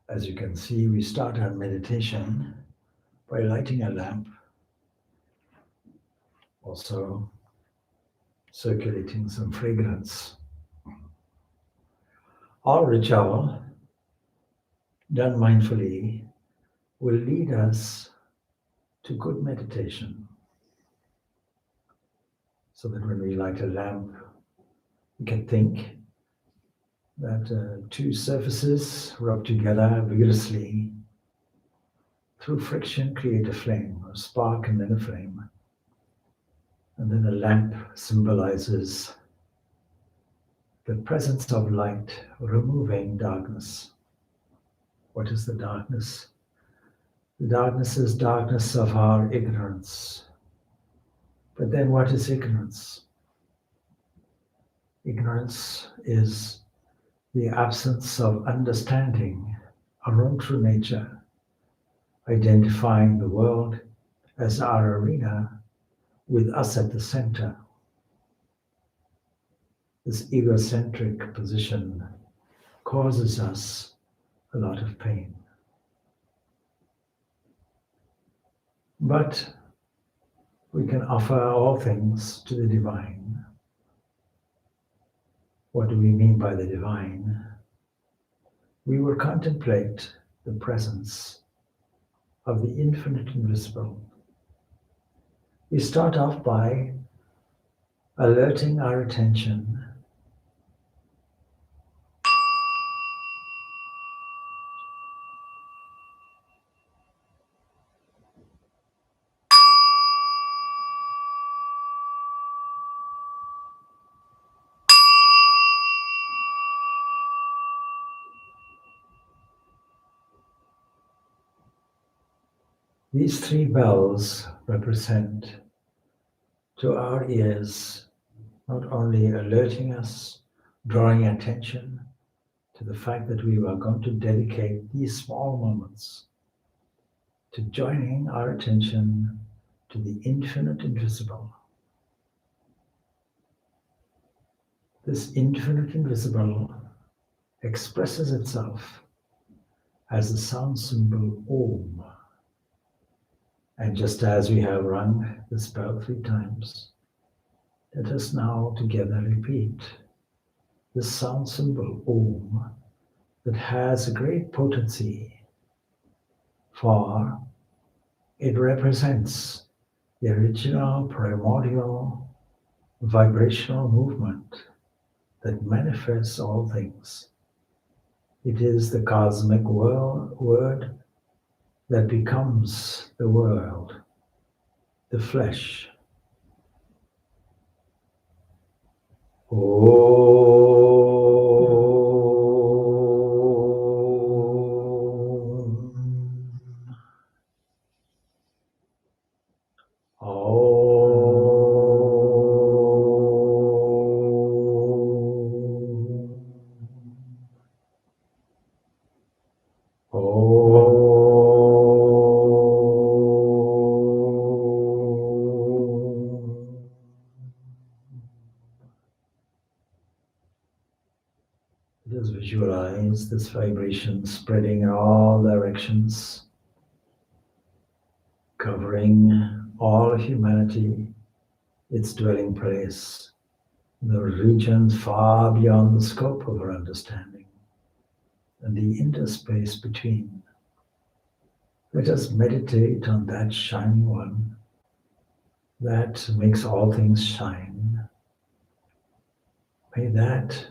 As you can see, we start our meditation by lighting a lamp, also circulating some fragrance. All ritual done mindfully will lead us to good meditation. So that when we light a lamp, we can think that two surfaces rub together vigorously through friction, create a flame, a spark and then a flame. And then a lamp symbolizes the presence of light, removing darkness. What is the darkness? The darkness is darkness of our ignorance. But then what is ignorance? Ignorance is the absence of understanding our own true nature, identifying the world as our arena with us at the center. This egocentric position causes us a lot of pain. But we can offer all things to the divine. What do we mean by the divine? We will contemplate the presence of the infinite invisible. We start off by alerting our attention These three bells represent to our ears not only alerting us, drawing attention to the fact that we are going to dedicate these small moments to joining our attention to the infinite invisible. This infinite invisible expresses itself as the sound symbol Om. And just as we have rung this bell 3 times, let us now together repeat this sound symbol Om that has a great potency, for it represents the original primordial vibrational movement that manifests all things. It is the cosmic word that becomes the world, the flesh. Just visualize this vibration spreading in all directions, covering all of humanity, its dwelling place, the regions far beyond the scope of our understanding, and the interspace between. Let us meditate on that shining one that makes all things shine. May that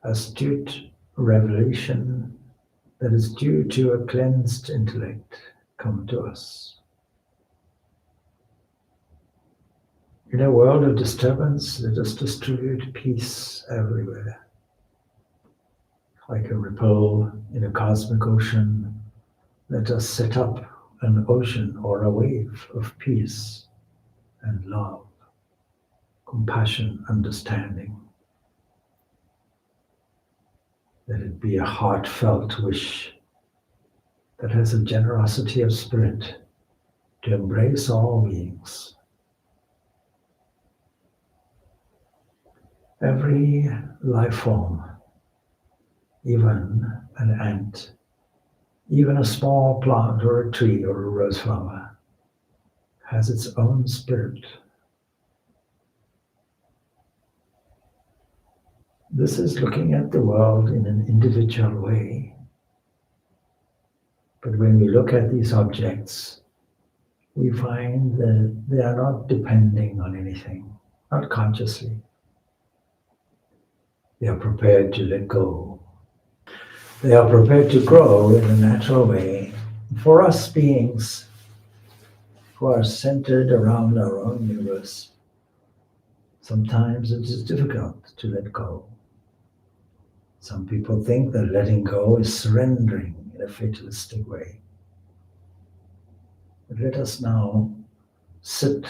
astute revelation that is due to a cleansed intellect come to us. In a world of disturbance, let us distribute peace everywhere. Like a ripple in a cosmic ocean, let us set up an ocean or a wave of peace and love, compassion, understanding. Let it be a heartfelt wish that has a generosity of spirit to embrace all beings. Every life form, even an ant, Even a small plant or a tree or a rose flower has its own spirit. This is looking at the world in an individual way. But when we look at these objects, we find that they are not depending on anything, not consciously. They are prepared to let go. They are prepared to grow in a natural way. For us beings who are centered around our own universe, sometimes it is difficult to let go. Some people think that letting go is surrendering in a fatalistic way. But let us now sit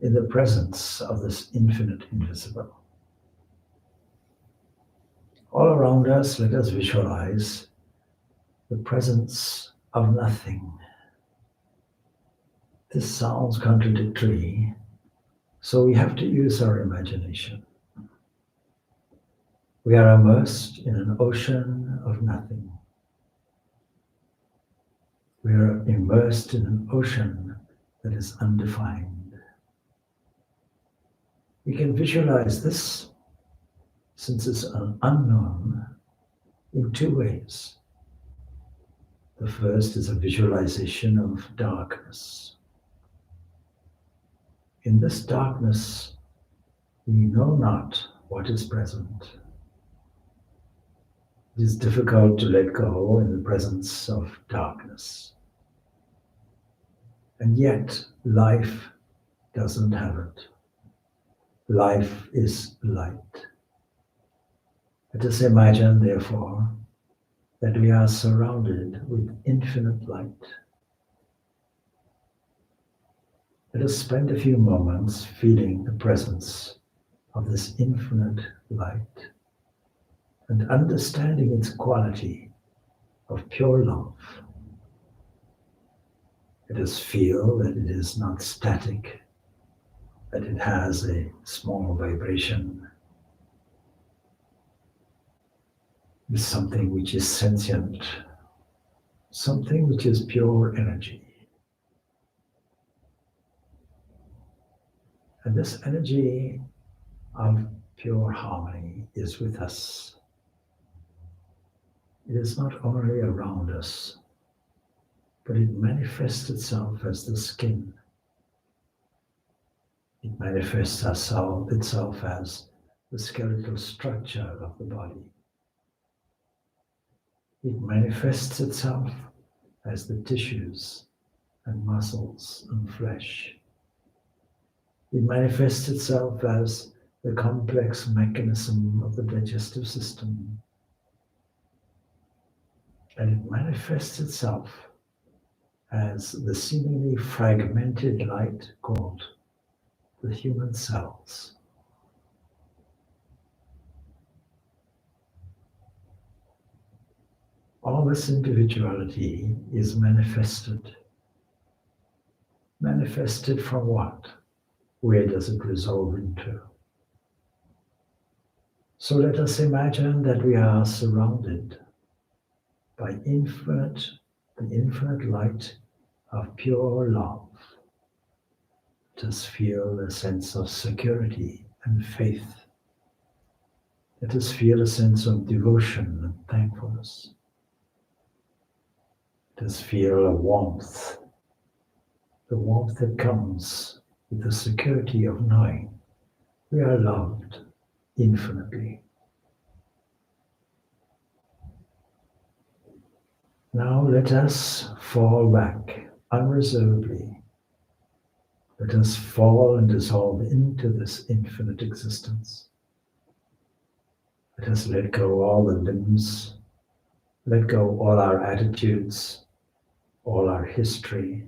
in the presence of this infinite invisible. All around us, let us visualize the presence of nothing. This sounds contradictory, so we have to use our imagination. We are immersed in an ocean of nothing. We are immersed in an ocean that is undefined. We can visualize this, since it's an unknown, in two ways. The first is a visualization of darkness. In this darkness, we know not what is present. It is difficult to let go in the presence of darkness. And yet, life doesn't have it. Life is light. Let us imagine, therefore, that we are surrounded with infinite light. Let us spend a few moments feeling the presence of this infinite light and understanding its quality of pure love. Let us feel that it is not static, that it has a small vibration. It is something which is sentient, something which is pure energy. And this energy of pure harmony is with us. It is not only around us, but it manifests itself as the skin. It manifests itself as the skeletal structure of the body. It manifests itself as the tissues and muscles and flesh. It manifests itself as the complex mechanism of the digestive system. And it manifests itself as the seemingly fragmented light called the human cells. All this individuality is manifested. Manifested from what? Where does it resolve into? So let us imagine that we are surrounded by the infinite light of pure love. Let us feel a sense of security and faith. Let us feel a sense of devotion and thankfulness. Let us feel a warmth, the warmth that comes with the security of knowing we are loved infinitely. Now let us fall back unreservedly. Let us fall and dissolve into this infinite existence. Let us let go all the limbs, let go all our attitudes, all our history,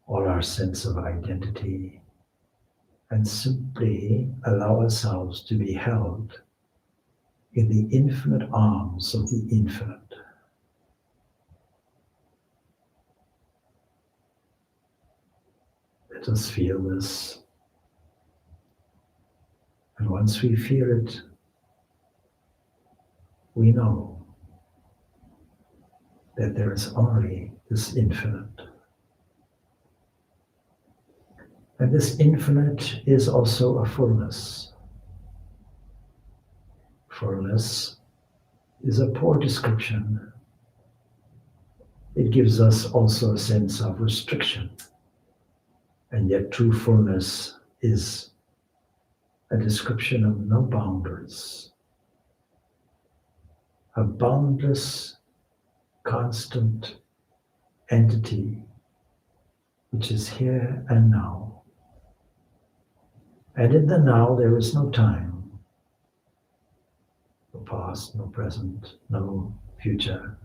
all our sense of identity, and simply allow ourselves to be held in the infinite arms of the infinite. Let us feel this. And once we feel it, we know that there is only this infinite. And this infinite is also a fullness. Fullness is a poor description. It gives us also a sense of restriction. And yet true fullness is a description of no boundaries. A boundless, constant entity which is here and now. And in the now there is no time, no past, no present, no future,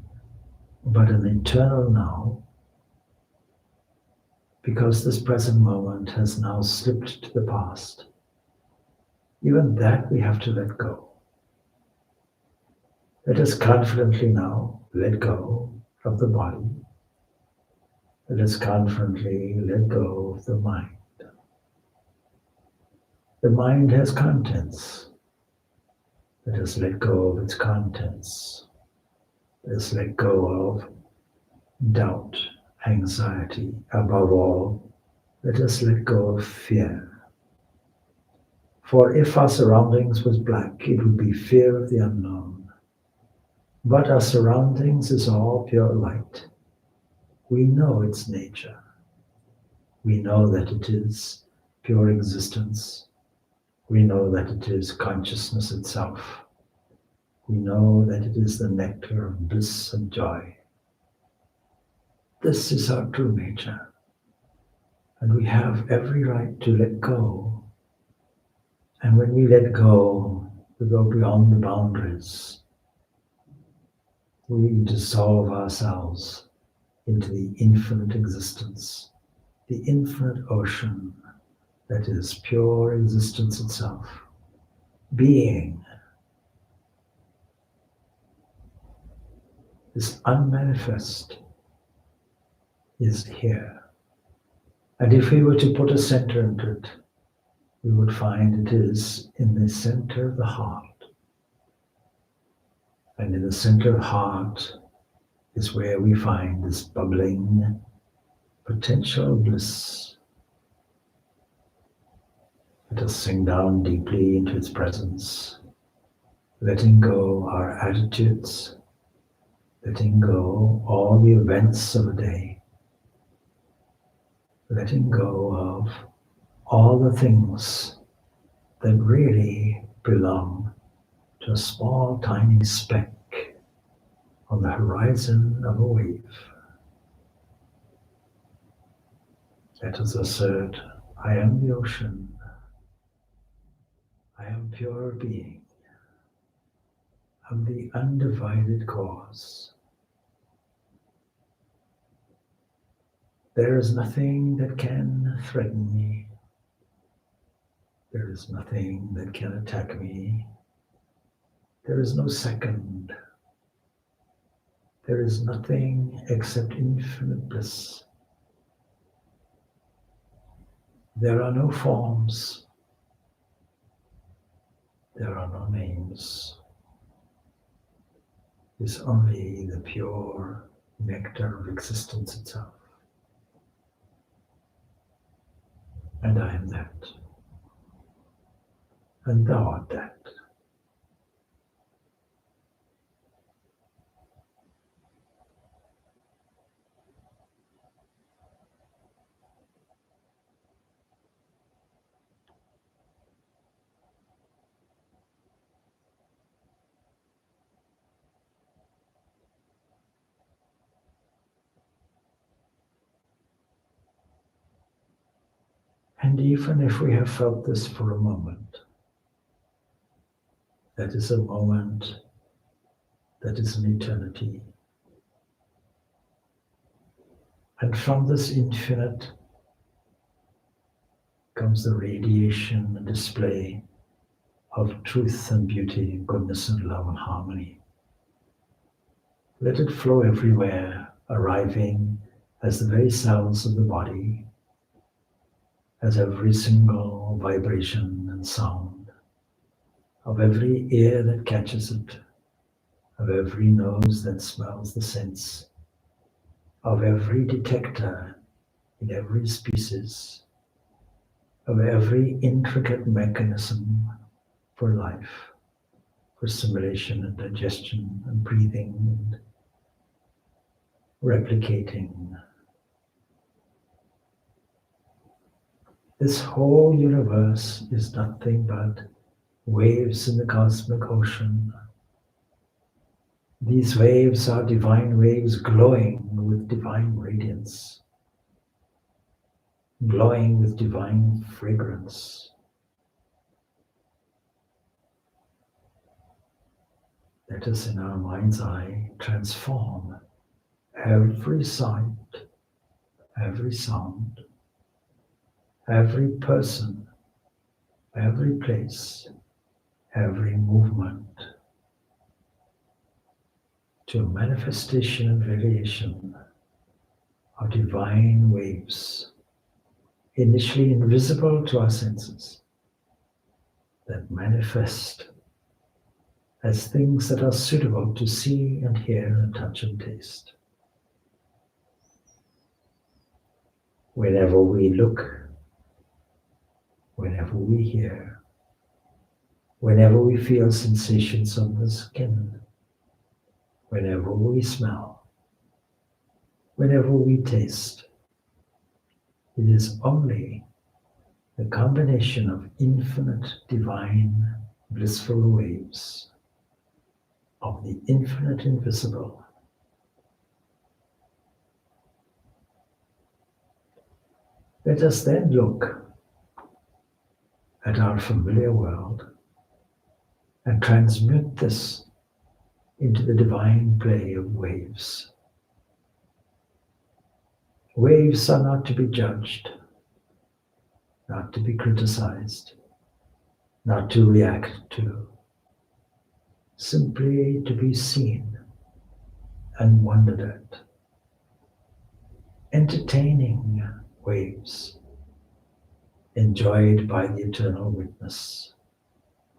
but an eternal now, because this present moment has now slipped to the past. Even that we have to let go. Let us confidently now let go of the body. Let us confidently let go of the mind. The mind has contents. Let us let go of its contents. Let us let go of doubt, anxiety. Above all, let us let go of fear. For if our surroundings was black, it would be fear of the unknown. But our surroundings is all pure light. We know its nature. We know that it is pure existence. We know that it is consciousness itself. We know that it is the nectar of bliss and joy. This is our true nature. And we have every right to let go. And when we let go, we go beyond the boundaries. We dissolve ourselves into the infinite existence, the infinite ocean that is pure existence itself. Being is unmanifest, is here. And if we were to put a center into it, we would find it is in the center of the heart. And in the center of the heart is where we find this bubbling potential bliss. Let us sink down deeply into its presence, letting go our attitudes, letting go all the events of the day, letting go of all the things that really belong to a small, tiny speck on the horizon of a wave. Let us assert, I am the ocean. I am pure being. I'm the undivided cause. There is nothing that can threaten me. There is nothing that can attack me. There is no second. There is nothing except infinite bliss. There are no forms. There are no names. It's only the pure nectar of existence itself. And I am that. And thou art that. And even if we have felt this for a moment, that is a moment, that is an eternity. And from this infinite comes the radiation and display of truth and beauty, goodness and love and harmony. Let it flow everywhere, arriving as the very cells of the body, as every single vibration and sound, of every ear that catches it, of every nose that smells the scents, of every detector in every species, of every intricate mechanism for life, for assimilation and digestion and breathing and replicating. This whole universe is nothing but waves in the cosmic ocean. These waves are divine waves glowing with divine radiance, glowing with divine fragrance. Let us in our mind's eye transform every sight, every sound, every person, every place, every movement to a manifestation and variation of divine waves, initially invisible to our senses, that manifest as things that are suitable to see and hear and touch and taste. Whenever we look, whenever we hear, whenever we feel sensations on the skin, whenever we smell, whenever we taste, it is only the combination of infinite divine blissful waves of the infinite invisible. Let us then look at our familiar world and transmute this into the divine play of waves. Waves are not to be judged, not to be criticized, not to react to, simply to be seen and wondered at. Entertaining waves, enjoyed by the eternal witness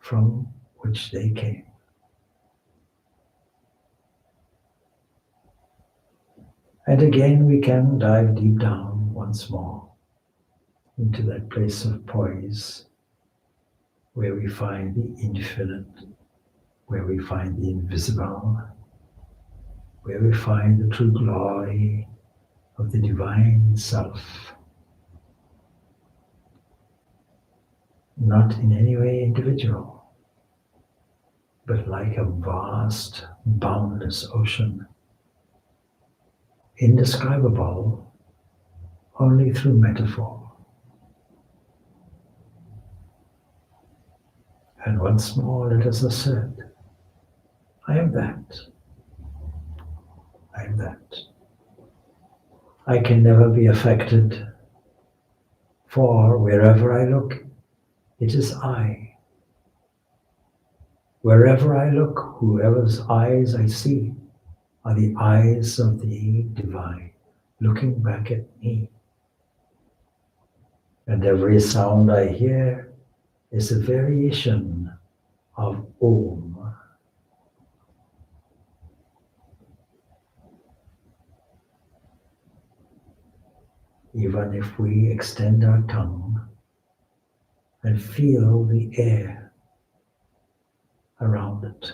from which they came. And again we can dive deep down once more into that place of poise where we find the infinite, where we find the invisible, where we find the true glory of the divine self. Not in any way individual, but like a vast, boundless ocean, indescribable only through metaphor. And once more let us assert, I am that. I am that. I can never be affected, for wherever I look, it is I. Wherever I look, whoever's eyes I see are the eyes of the divine, looking back at me. And every sound I hear is a variation of Om. Even if we extend our tongue and feel the air around it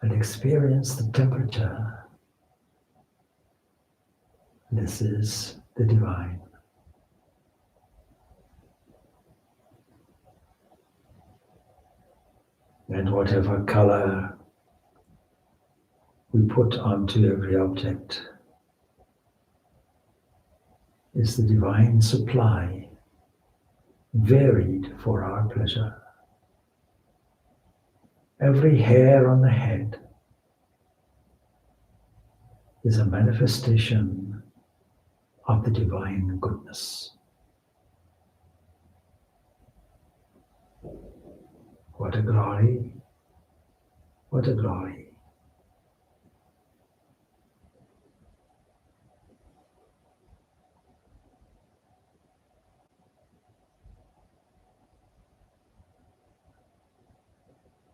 and experience the temperature, this is the divine. And whatever color we put onto every object is the divine supply, varied for our pleasure. Every hair on the head is a manifestation of the divine goodness. What a glory, what a glory.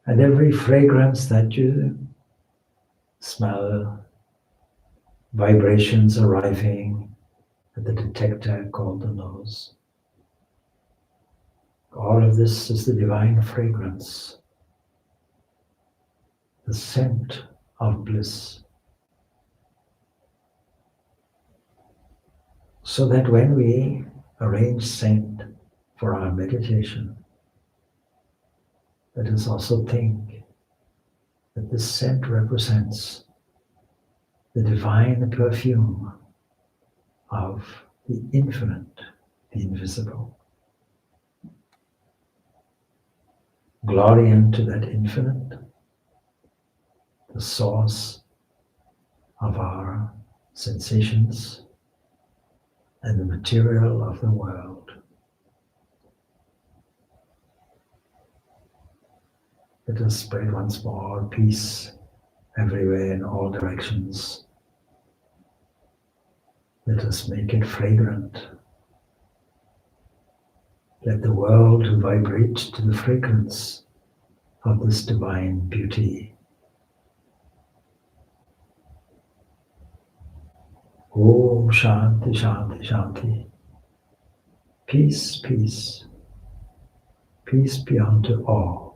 And every fragrance that you smell vibrations arriving at the detector called the nose. All of this is the divine fragrance, the scent of bliss. So that when we arrange scent for our meditation, let us also think that this scent represents the divine perfume of the infinite, the invisible. Glory unto that infinite, the source of our sensations and the material of the world. Let us spread once more peace everywhere in all directions. Let us make it fragrant. Let the world vibrate to the fragrance of this divine beauty. Om Shanti Shanti Shanti. Peace, peace. Peace be unto all.